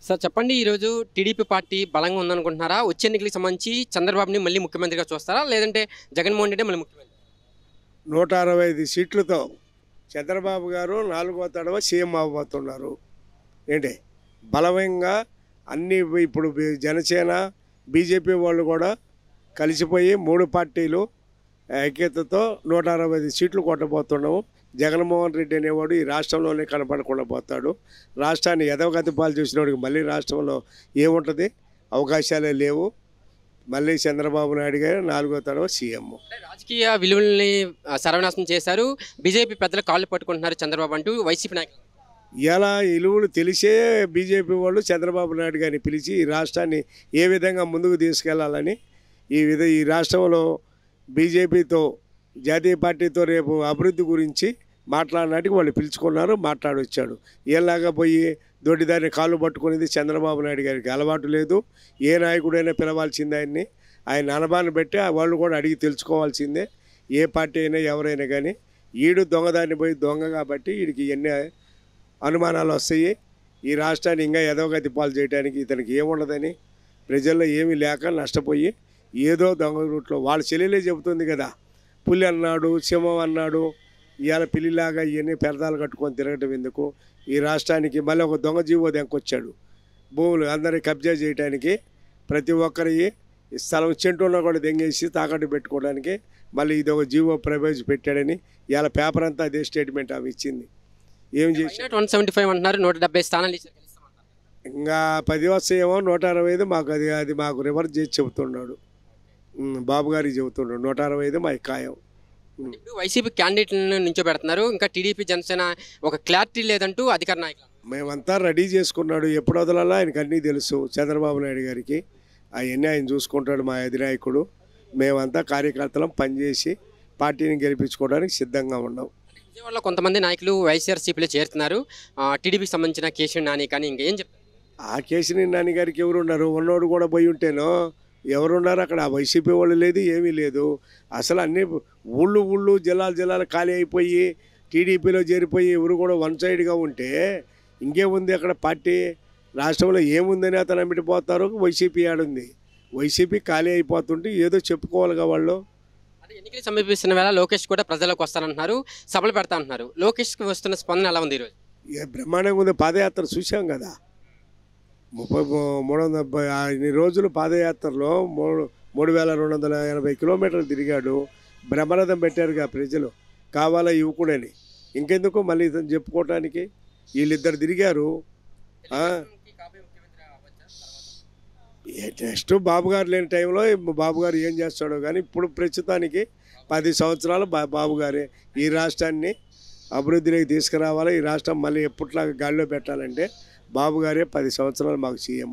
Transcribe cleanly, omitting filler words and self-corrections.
Sir చెప్పండి ఈరోజు TDP party బలంగా ఉందనుకుంటున్నారా? వచ్చే ఎన్నికలకు సంబంధించి చంద్రబాబుని మళ్ళీ ముఖ్యమంత్రిగా చూస్తారా? లేదంటే జగన్మోహన్ రెడ్డి మళ్ళీ ముఖ్యమంత్రి? 165 సీట్లతో చంద్రబాబు గారు 4వ తడవ సీఎం అవ్వబోతున్నారు. ఏంటి బలవంగా అన్ని ఇప్పుడు జనసేన బీజేపీ వాళ్ళు కూడా కలిసిపోయి 3 పార్టీలు ఐక్యతతో 165 సీట్లు కొట్టబోతున్నాము. జగన్మోహన్ రెడ్డి అనేవాడు ఈ రాష్ట్రంలోనే కనపడకుండా పోతాడు. రాష్ట్రాన్ని ఎదవగతి పాలు చూసినోడికి మళ్ళీ రాష్ట్రంలో ఏముంటుంది? అవకాశాలే లేవు. మళ్ళీ చంద్రబాబు నాయుడు గారు 4వ తడవ సీఎం. రాజకీయ విలువల్ని సర్వనాశనం చేశారు, బీజేపీ పెద్దలు కాళ్ళు పట్టుకుంటున్నారు చంద్రబాబు అంటూ వైసీపీ నాయకులు. ఇలా విలువలు తెలిసే బీజేపీ వాళ్ళు చంద్రబాబు నాయుడు గారిని పిలిచి ఈ రాష్ట్రాన్ని ఏ విధంగా ముందుకు తీసుకెళ్లాలని ఈ రాష్ట్రంలో బీజేపీతో జాతీయ పార్టీతో రేపు అభివృద్ధి గురించి మాట్లాడినాటికి వాళ్ళు పిలుచుకున్నారు, మాట్లాడొచ్చాడు. ఏలాగా పోయి దొడ్డిదారిని కాళ్ళు పట్టుకునేది చంద్రబాబు నాయుడు గారికి అలవాటు లేదు. ఏ నాయకుడైనా పిలవాల్సిందే ఆయన్ని. ఆయన అనుమానం పెట్టి వాళ్ళు కూడా అడిగి తెలుసుకోవాల్సిందే. ఏ పార్టీ అయినా ఎవరైనా కానీ ఈడు దొంగదారిని పోయి దొంగ కాబట్టి వీడికి ఎన్ని అనుమానాలు వస్తాయి. ఈ రాష్ట్రాన్ని ఇంకా ఎదవగతి పాలు చేయడానికి ఇతనికి ఏముండదని ప్రజల్లో ఏమీ లేక నష్టపోయి ఏదో దొంగ రూట్లో వాళ్ళ చెల్లెలే చెబుతుంది కదా, పులి అన్నాడు, సింహం అన్నాడు, ఇవాళ పిల్లిలాగా ఇవన్నీ పెరదాలు కట్టుకొని తిరగటం ఎందుకు? ఈ రాష్ట్రానికి మళ్ళీ ఒక దొంగ జీవో దెంకొచ్చాడు. భూములు అందరినీ కబ్జా చేయడానికి, ప్రతి ఒక్కరి స్థలం చెంటున్నా కూడా దెంగేసి తాకట్టు పెట్టుకోవడానికి మళ్ళీ ఇది ఒక జీవో ప్రవేశపెట్టాడని ఇవాళ పేపర్ అంతా అదే స్టేట్మెంట్ అవి ఇచ్చింది. ఏం చేసి 175 అంటున్నారు, 170 స్థానాలు ఇచ్చారు. ఇంకా 10 వస్తాయేమో, 165 మాకు అది మాకు రివర్స్ చేసి చెబుతున్నాడు. బాబు గారికి చెబుతున్నాడు 165 మా ఖాయం. ఇప్పుడు వైసీపీ క్యాండిడేట్లను నుంచోబెడుతున్నారు, ఇంకా టీడీపీ జనసేన ఒక క్లారిటీ లేదంటూ అధికార నాయకులు. మేమంతా రెడీ చేసుకున్నాడు, ఎప్పుడు వదలాలా ఆయనకు అన్నీ తెలుసు. చంద్రబాబు నాయుడు గారికి అవన్నీ ఆయన చూసుకుంటాడు మా అధినాయకుడు. మేమంతా కార్యకర్తలం పనిచేసి పార్టీని గెలిపించుకోవడానికి సిద్ధంగా ఉన్నాం. విజయవాడలో కొంతమంది నాయకులు వైఎస్ఆర్సీపీలో చేరుతున్నారు. టీడీపీకి సంబంధించిన కేశవ్ నాని కానీ ఇంకేం చెప్తారు? ఆ కేశిని నాని గారికి ఎవరున్నారు? ఉన్నోడు కూడా పోయి ఉంటేనో ఎవరున్నారు అక్కడ? వైసీపీ వాళ్ళు లేదు, ఏమీ లేదు. అసలు అన్ని ఊళ్ళు జిల్లాలు ఖాళీ అయిపోయి టీడీపీలో చేరిపోయి ఎవరు కూడా వన్ సైడ్గా ఉంటే ఇంకేముంది అక్కడ? పార్టీ రాష్ట్రంలో ఏముందని అతను అమ్మిటిపోతారు. వైసీపీ ఆడుంది. వైసీపీ ఖాళీ అయిపోతుంటే ఏదో చెప్పుకోవాలిగా వాళ్ళు. అదే ఎన్నికలు సమీపిస్తున్న వేళ లోకేష్ కూడా ప్రజలకు వస్తానంటున్నారు, సభలు పెడతా అంటున్నారు. లోకేష్కి వస్తున్న స్పందన ఎలా ఉంది ఈరోజు? బ్రహ్మాండంగా ఉంది. పాదయాత్ర చూసాం కదా, 370 రోజులు పాదయాత్రలో 3280 కిలోమీటర్లు తిరిగాడు. బ్రహ్మరథం పెట్టారుగా ప్రజలు, కావాలా యువకుడని. ఇంకెందుకు మళ్ళీ ఇతను చెప్పుకోవటానికి? వీళ్ళిద్దరు తిరిగారు. నెక్స్ట్ బాబు గారు లేని టైంలో బాబు గారు ఏం చేస్తాడో కానీ ఇప్పుడు ప్రస్తుతానికి 10 సంవత్సరాలు బాబు గారే ఈ రాష్ట్రాన్ని అభివృద్ధిలోకి తీసుకురావాలి. ఈ రాష్ట్రం మళ్ళీ ఎప్పట్లాగా గాడిలో పెట్టాలంటే బాబు గారే 10 సంవత్సరాలు మాకు సీఎం.